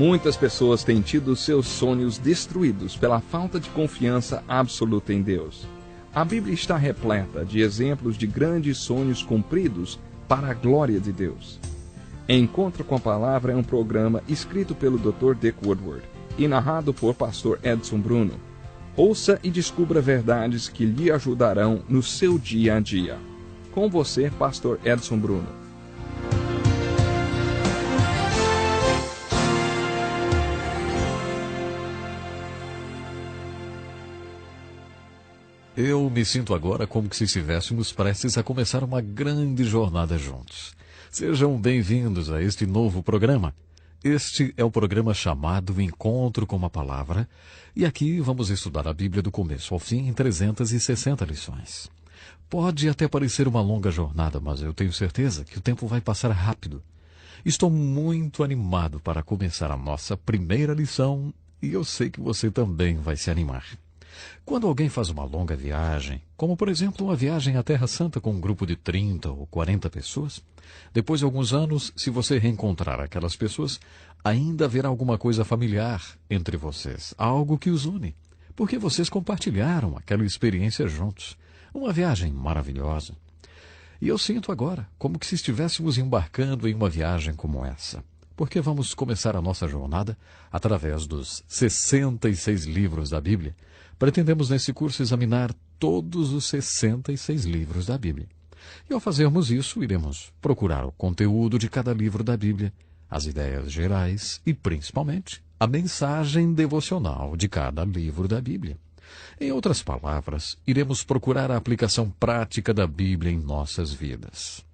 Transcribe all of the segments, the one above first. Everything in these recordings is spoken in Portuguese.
Muitas pessoas têm tido seus sonhos destruídos pela falta de confiança absoluta em Deus. A Bíblia está repleta de exemplos de grandes sonhos cumpridos para a glória de Deus. Encontro com a Palavra é um programa escrito pelo Dr. Dick Woodward e narrado por pastor Edson Bruno. Ouça e descubra verdades que lhe ajudarão no seu dia a dia. Com você, pastor Edson Bruno. Eu me sinto agora como se estivéssemos prestes a começar uma grande jornada juntos. Sejam bem-vindos a este novo programa. Este é o programa chamado Encontro com a Palavra, e aqui vamos estudar a Bíblia do começo ao fim em 360 lições. Pode até parecer uma longa jornada, mas eu tenho certeza que o tempo vai passar rápido. Estou muito animado para começar a nossa primeira lição, e eu sei que você também vai se animar. Quando alguém faz uma longa viagem, como por exemplo uma viagem à Terra Santa com um grupo de 30 ou 40 pessoas, depois de alguns anos, se você reencontrar aquelas pessoas, ainda haverá alguma coisa familiar entre vocês, algo que os une, porque vocês compartilharam aquela experiência juntos, uma viagem maravilhosa. E eu sinto agora como que se estivéssemos embarcando em uma viagem como essa, porque vamos começar a nossa jornada através dos 66 livros da Bíblia. Pretendemos nesse curso examinar todos os 66 livros da Bíblia. E ao fazermos isso, iremos procurar o conteúdo de cada livro da Bíblia, as ideias gerais e, principalmente, a mensagem devocional de cada livro da Bíblia. Em outras palavras, iremos procurar a aplicação prática da Bíblia em nossas vidas.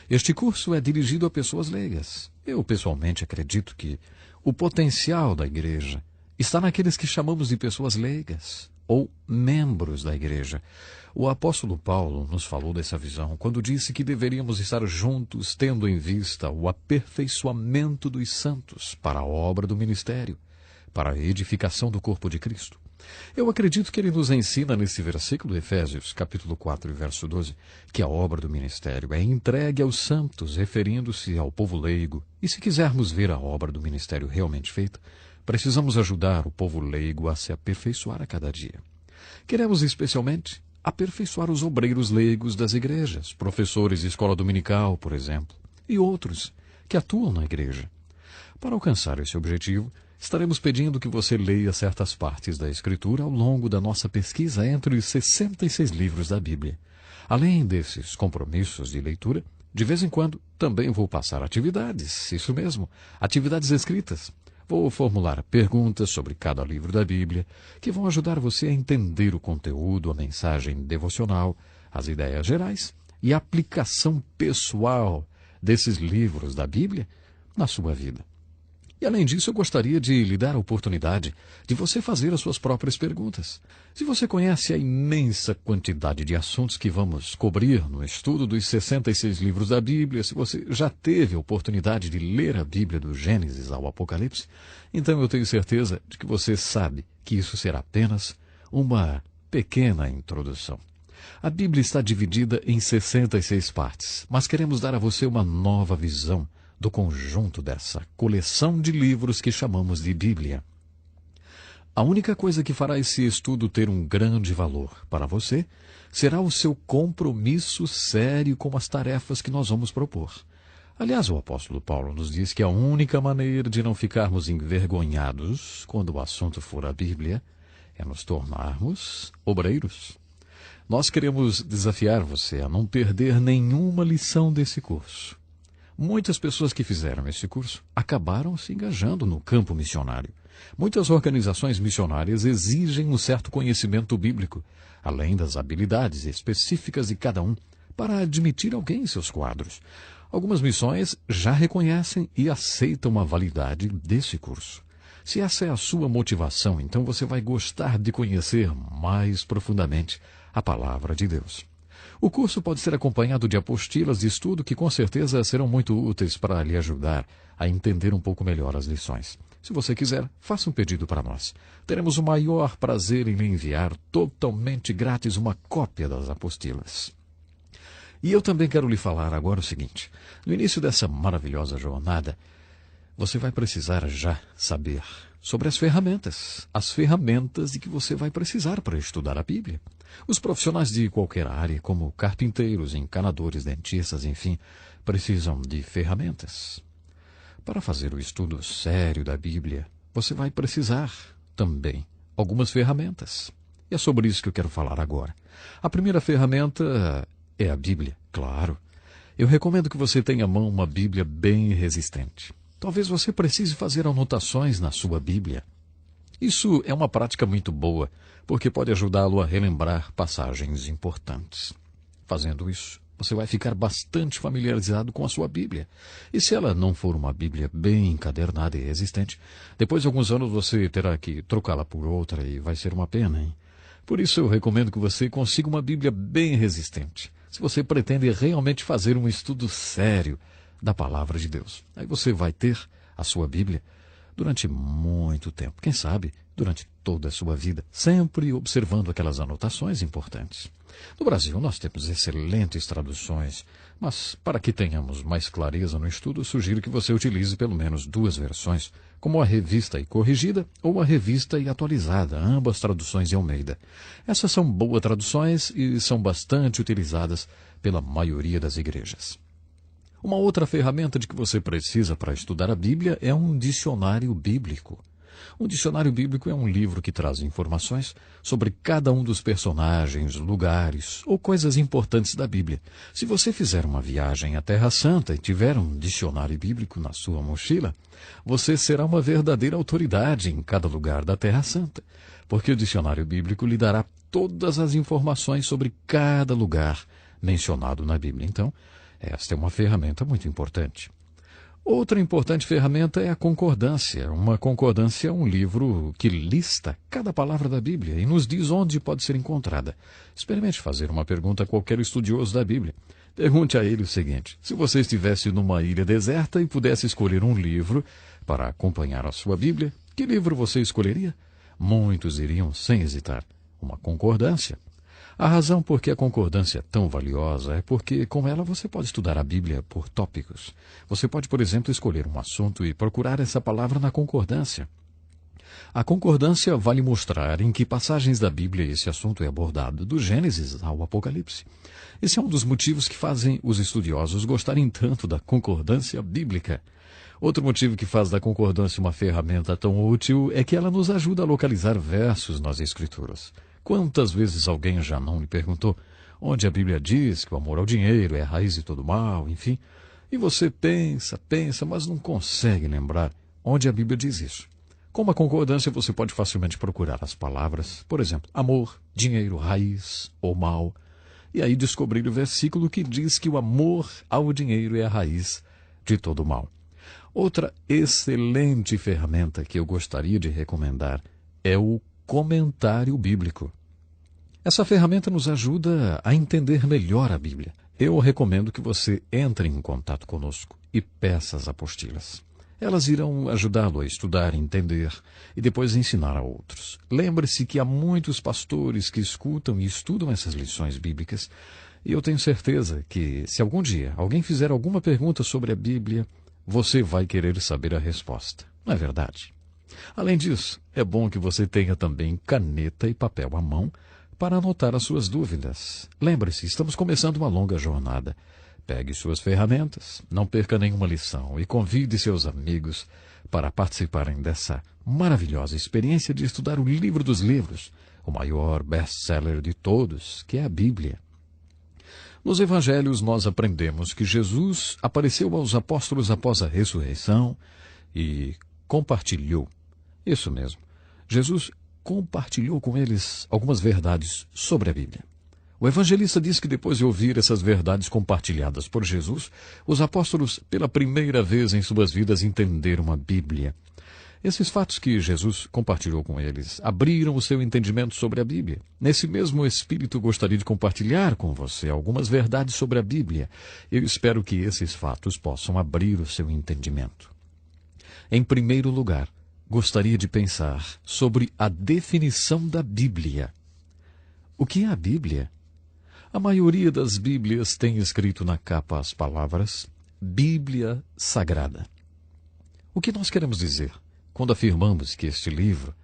Este curso é dirigido a pessoas leigas. Eu, pessoalmente, acredito que o potencial da igreja está naqueles que chamamos de pessoas leigas, ou membros da igreja. O apóstolo Paulo nos falou dessa visão quando disse que deveríamos estar juntos, tendo em vista o aperfeiçoamento dos santos para a obra do ministério, para a edificação do corpo de Cristo. Eu acredito que ele nos ensina nesse versículo, Efésios, capítulo 4, verso 12, que a obra do ministério é entregue aos santos, referindo-se ao povo leigo. E se quisermos ver a obra do ministério realmente feita, precisamos ajudar o povo leigo a se aperfeiçoar a cada dia. Queremos especialmente aperfeiçoar os obreiros leigos das igrejas, professores de escola dominical, por exemplo, e outros que atuam na igreja. Para alcançar esse objetivo, estaremos pedindo que você leia certas partes da Escritura ao longo da nossa pesquisa entre os 66 livros da Bíblia. Além desses compromissos de leitura, de vez em quando também vou passar atividades, isso mesmo, atividades escritas. Vou formular perguntas sobre cada livro da Bíblia, que vão ajudar você a entender o conteúdo, a mensagem devocional, as ideias gerais e a aplicação pessoal desses livros da Bíblia na sua vida. E além disso, eu gostaria de lhe dar a oportunidade de você fazer as suas próprias perguntas. Se você conhece a imensa quantidade de assuntos que vamos cobrir no estudo dos 66 livros da Bíblia, se você já teve a oportunidade de ler a Bíblia do Gênesis ao Apocalipse, então eu tenho certeza de que você sabe que isso será apenas uma pequena introdução. A Bíblia está dividida em 66 partes, mas queremos dar a você uma nova visão do conjunto dessa coleção de livros que chamamos de Bíblia. A única coisa que fará esse estudo ter um grande valor para você será o seu compromisso sério com as tarefas que nós vamos propor. Aliás, o apóstolo Paulo nos diz que a única maneira de não ficarmos envergonhados quando o assunto for a Bíblia é nos tornarmos obreiros. Nós queremos desafiar você a não perder nenhuma lição desse curso. Muitas pessoas que fizeram esse curso acabaram se engajando no campo missionário. Muitas organizações missionárias exigem um certo conhecimento bíblico, além das habilidades específicas de cada um, para admitir alguém em seus quadros. Algumas missões já reconhecem e aceitam a validade desse curso. Se essa é a sua motivação, então você vai gostar de conhecer mais profundamente a Palavra de Deus. O curso pode ser acompanhado de apostilas de estudo que com certeza serão muito úteis para lhe ajudar a entender um pouco melhor as lições. Se você quiser, faça um pedido para nós. Teremos o maior prazer em lhe enviar totalmente grátis uma cópia das apostilas. E eu também quero lhe falar agora o seguinte. No início dessa maravilhosa jornada, você vai precisar já saber sobre as ferramentas de que você vai precisar para estudar a Bíblia. Os profissionais de qualquer área, como carpinteiros, encanadores, dentistas, enfim, precisam de ferramentas. Para fazer o estudo sério da Bíblia, você vai precisar também algumas ferramentas. E é sobre isso que eu quero falar agora. A primeira ferramenta é a Bíblia, claro. Eu recomendo que você tenha à mão uma Bíblia bem resistente. Talvez você precise fazer anotações na sua Bíblia. Isso é uma prática muito boa, porque pode ajudá-lo a relembrar passagens importantes. Fazendo isso, você vai ficar bastante familiarizado com a sua Bíblia. E se ela não for uma Bíblia bem encadernada e resistente, depois de alguns anos você terá que trocá-la por outra e vai ser uma pena, hein? Por isso eu recomendo que você consiga uma Bíblia bem resistente, se você pretende realmente fazer um estudo sério da Palavra de Deus. Aí você vai ter a sua Bíblia durante muito tempo, quem sabe durante toda a sua vida, sempre observando aquelas anotações importantes. No Brasil nós temos excelentes traduções, mas para que tenhamos mais clareza no estudo, sugiro que você utilize pelo menos 2 versões, como a Revista e Corrigida ou a Revista e Atualizada, ambas traduções de Almeida. Essas são boas traduções e são bastante utilizadas pela maioria das igrejas. Uma outra ferramenta de que você precisa para estudar a Bíblia é um dicionário bíblico. Um dicionário bíblico é um livro que traz informações sobre cada um dos personagens, lugares ou coisas importantes da Bíblia. Se você fizer uma viagem à Terra Santa e tiver um dicionário bíblico na sua mochila, você será uma verdadeira autoridade em cada lugar da Terra Santa, porque o dicionário bíblico lhe dará todas as informações sobre cada lugar mencionado na Bíblia. Então, esta é uma ferramenta muito importante. Outra importante ferramenta é a concordância. Uma concordância é um livro que lista cada palavra da Bíblia e nos diz onde pode ser encontrada. Experimente fazer uma pergunta a qualquer estudioso da Bíblia. Pergunte a ele o seguinte: se você estivesse numa ilha deserta e pudesse escolher um livro para acompanhar a sua Bíblia, que livro você escolheria? Muitos iriam sem hesitar. Uma concordância. A razão por que a concordância é tão valiosa é porque, com ela, você pode estudar a Bíblia por tópicos. Você pode, por exemplo, escolher um assunto e procurar essa palavra na concordância. A concordância vai lhe mostrar em que passagens da Bíblia esse assunto é abordado, do Gênesis ao Apocalipse. Esse é um dos motivos que fazem os estudiosos gostarem tanto da concordância bíblica. Outro motivo que faz da concordância uma ferramenta tão útil é que ela nos ajuda a localizar versos nas Escrituras. Quantas vezes alguém já não lhe perguntou onde a Bíblia diz que o amor ao dinheiro é a raiz de todo mal, enfim, e você pensa, mas não consegue lembrar onde a Bíblia diz isso. Com uma concordância você pode facilmente procurar as palavras, por exemplo, amor, dinheiro, raiz ou mal, e aí descobrir o versículo que diz que o amor ao dinheiro é a raiz de todo mal. Outra excelente ferramenta que eu gostaria de recomendar é o comentário bíblico. Essa ferramenta nos ajuda a entender melhor a Bíblia. Eu recomendo que você entre em contato conosco e peça as apostilas. Elas irão ajudá-lo a estudar, entender e depois ensinar a outros. Lembre-se que há muitos pastores que escutam e estudam essas lições bíblicas, e eu tenho certeza que, se algum dia alguém fizer alguma pergunta sobre a Bíblia, você vai querer saber a resposta. Não é verdade? Além disso, é bom que você tenha também caneta e papel à mão para anotar as suas dúvidas. Lembre-se, estamos começando uma longa jornada. Pegue suas ferramentas, não perca nenhuma lição e convide seus amigos para participarem dessa maravilhosa experiência de estudar o livro dos livros, o maior best-seller de todos, que é a Bíblia. Nos evangelhos nós aprendemos que Jesus apareceu aos apóstolos após a ressurreição e compartilhou. Isso mesmo. Jesus compartilhou com eles algumas verdades sobre a Bíblia. O evangelista diz que depois de ouvir essas verdades compartilhadas por Jesus, os apóstolos, pela primeira vez em suas vidas, entenderam a Bíblia. Esses fatos que Jesus compartilhou com eles abriram o seu entendimento sobre a Bíblia. Nesse mesmo espírito, gostaria de compartilhar com você algumas verdades sobre a Bíblia. Eu espero que esses fatos possam abrir o seu entendimento. Em primeiro lugar, gostaria de pensar sobre a definição da Bíblia. O que é a Bíblia? A maioria das Bíblias tem escrito na capa as palavras Bíblia Sagrada. O que nós queremos dizer quando afirmamos que este livro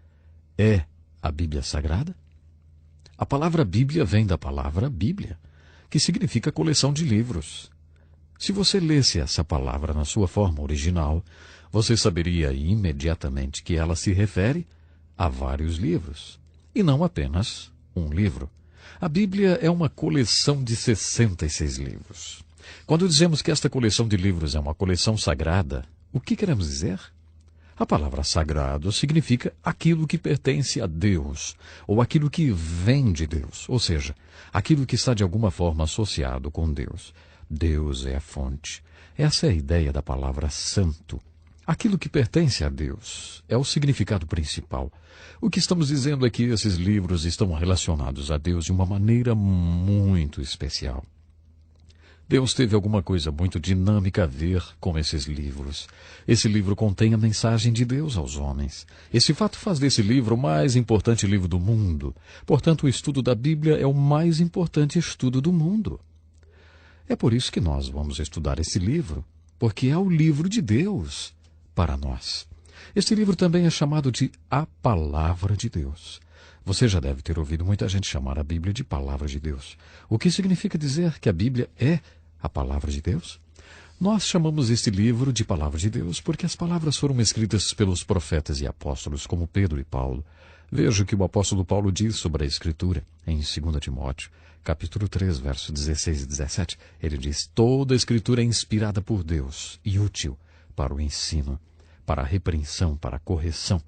é a Bíblia Sagrada? A palavra Bíblia vem da palavra Bíblia, que significa coleção de livros. Se você lesse essa palavra na sua forma original, você saberia imediatamente que ela se refere a vários livros, e não apenas um livro. A Bíblia é uma coleção de 66 livros. Quando dizemos que esta coleção de livros é uma coleção sagrada, o que queremos dizer? A palavra sagrado significa aquilo que pertence a Deus, ou aquilo que vem de Deus, ou seja, aquilo que está de alguma forma associado com Deus. Deus é a fonte. Essa é a ideia da palavra santo. Aquilo que pertence a Deus é o significado principal. O que estamos dizendo é que esses livros estão relacionados a Deus de uma maneira muito especial. Deus teve alguma coisa muito dinâmica a ver com esses livros. Esse livro contém a mensagem de Deus aos homens. Esse fato faz desse livro o mais importante livro do mundo. Portanto, o estudo da Bíblia é o mais importante estudo do mundo. É por isso que nós vamos estudar esse livro, porque é o livro de Deus para nós. Este livro também é chamado de A Palavra de Deus. Você já deve ter ouvido muita gente chamar a Bíblia de Palavra de Deus. O que significa dizer que a Bíblia é a Palavra de Deus? Nós chamamos este livro de Palavra de Deus porque as palavras foram escritas pelos profetas e apóstolos como Pedro e Paulo. Veja o que o apóstolo Paulo diz sobre a Escritura em 2 Timóteo, capítulo 3, versos 16 e 17. Ele diz: toda a Escritura é inspirada por Deus e útil para o ensino, para a repreensão, para a correção,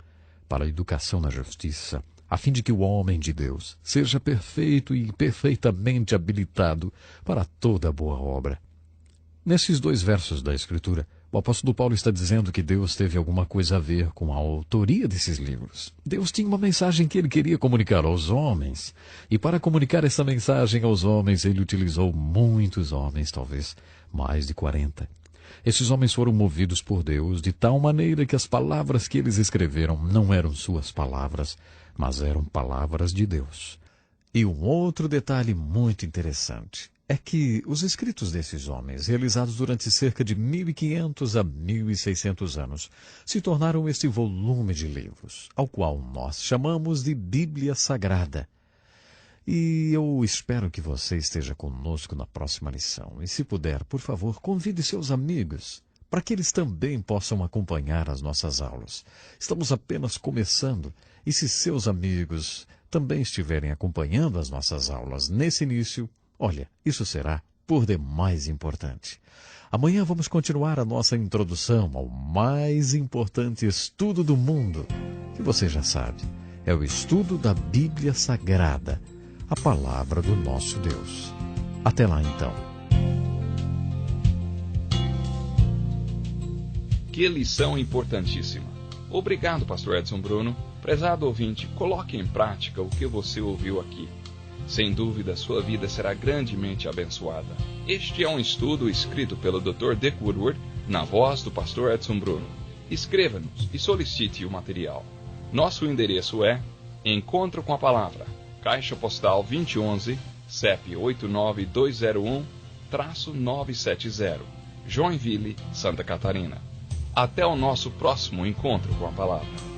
para a educação na justiça, a fim de que o homem de Deus seja perfeito e perfeitamente habilitado para toda boa obra. Nesses 2 versos da Escritura, o apóstolo Paulo está dizendo que Deus teve alguma coisa a ver com a autoria desses livros. Deus tinha uma mensagem que ele queria comunicar aos homens. E para comunicar essa mensagem aos homens, ele utilizou muitos homens, talvez mais de 40. Esses homens foram movidos por Deus de tal maneira que as palavras que eles escreveram não eram suas palavras, mas eram palavras de Deus. E um outro detalhe muito interessante é que os escritos desses homens, realizados durante cerca de 1.500 a 1.600 anos, se tornaram este volume de livros, ao qual nós chamamos de Bíblia Sagrada. E eu espero que você esteja conosco na próxima lição. E se puder, por favor, convide seus amigos, para que eles também possam acompanhar as nossas aulas. Estamos apenas começando, e se seus amigos também estiverem acompanhando as nossas aulas nesse início, olha, isso será por demais importante. Amanhã vamos continuar a nossa introdução ao mais importante estudo do mundo, que você já sabe, é o estudo da Bíblia Sagrada, a palavra do nosso Deus. Até lá então. Que lição importantíssima. Obrigado, pastor Edson Bruno. Prezado ouvinte, coloque em prática o que você ouviu aqui. Sem dúvida, sua vida será grandemente abençoada. Este é um estudo escrito pelo Dr. Dick Woodward, na voz do pastor Edson Bruno. Escreva-nos e solicite o material. Nosso endereço é Encontro com a Palavra, Caixa Postal 2011, CEP 89201-970, Joinville, Santa Catarina. Até o nosso próximo encontro com a Palavra.